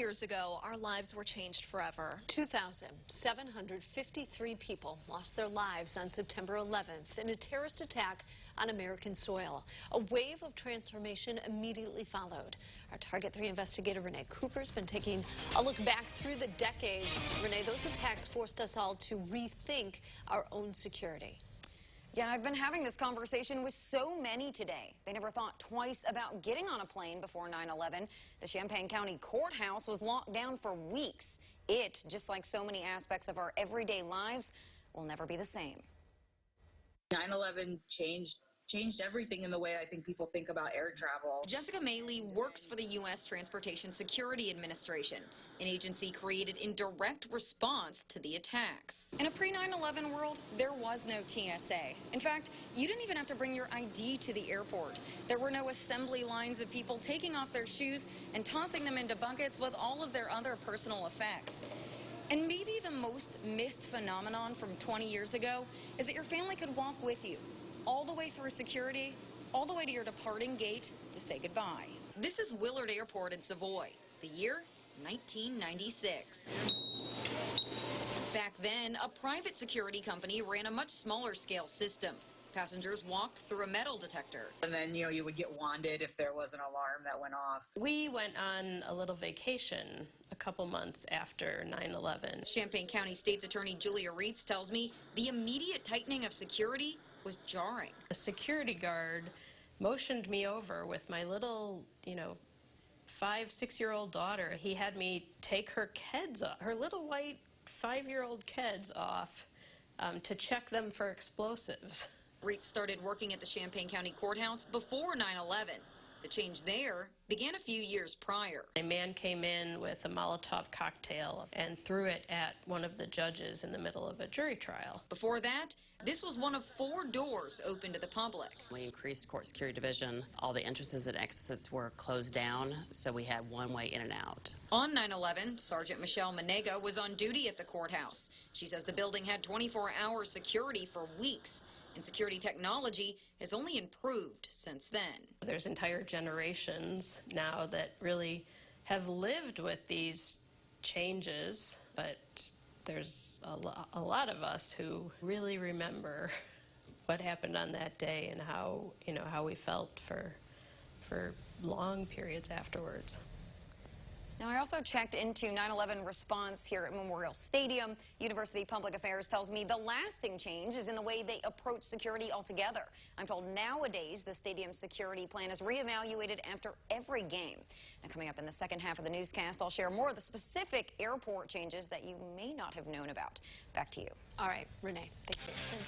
years ago, our lives were changed forever. 2,753 people lost their lives on September 11th in a terrorist attack on American soil. A wave of transformation immediately followed. Our Target 3 investigator Renee Cooper's been taking a look back through the decades. Renee, those attacks forced us all to rethink our own security. Yeah, I've been having this conversation with so many today. They never thought twice about getting on a plane before 9/11. The Champaign County Courthouse was locked down for weeks. It, just like so many aspects of our everyday lives, will never be the same. 9/11 changed everything in the way I think people think about air travel. Jessica Maley works for the U.S. Transportation Security Administration, an agency created in direct response to the attacks. In a pre-9/11 world, there was no TSA. In fact, you didn't even have to bring your ID to the airport. There were no assembly lines of people taking off their shoes and tossing them into buckets with all of their other personal effects. And maybe the most missed phenomenon from 20 years ago is that your family could walk with you all the way through security, all the way to your departing gate to say goodbye. This is Willard Airport in Savoy, the year 1996. Back then, a private security company ran a much smaller scale system. Passengers walked through a metal detector. And then, you would get wanded if there was an alarm that went off. We went on a little vacation a couple months after 9/11. Champaign County State's Attorney Julia Reitz tells me the immediate tightening of security was jarring. The security guard motioned me over with my little, 5-6-year-old daughter. He had me take her Keds off, her little white 5-year-old Keds off to check them for explosives. Reitz started working at the Champaign County Courthouse before 9/11. The change there began a few years prior. A man came in with a Molotov cocktail and threw it at one of the judges in the middle of a jury trial. Before that, this was one of 4 doors open to the public. We increased court security division. All the entrances and exits were closed down, so we had one way in and out. On 9/11, Sergeant Michelle Manega was on duty at the courthouse. She says the building had 24-hour security for weeks, and security technology has only improved since then. There's entire generations now that really have lived with these changes, but there's a lot of us who really remember what happened on that day and how we felt for long periods afterwards. Now, I also checked into 9/11 response here at Memorial Stadium. University Public Affairs tells me the lasting change is in the way they approach security altogether. I'm told nowadays the stadium security plan is reevaluated after every game. Now, coming up in the second half of the newscast, I'll share more of the specific airport changes that you may not have known about. Back to you. All right, Renee, thank you.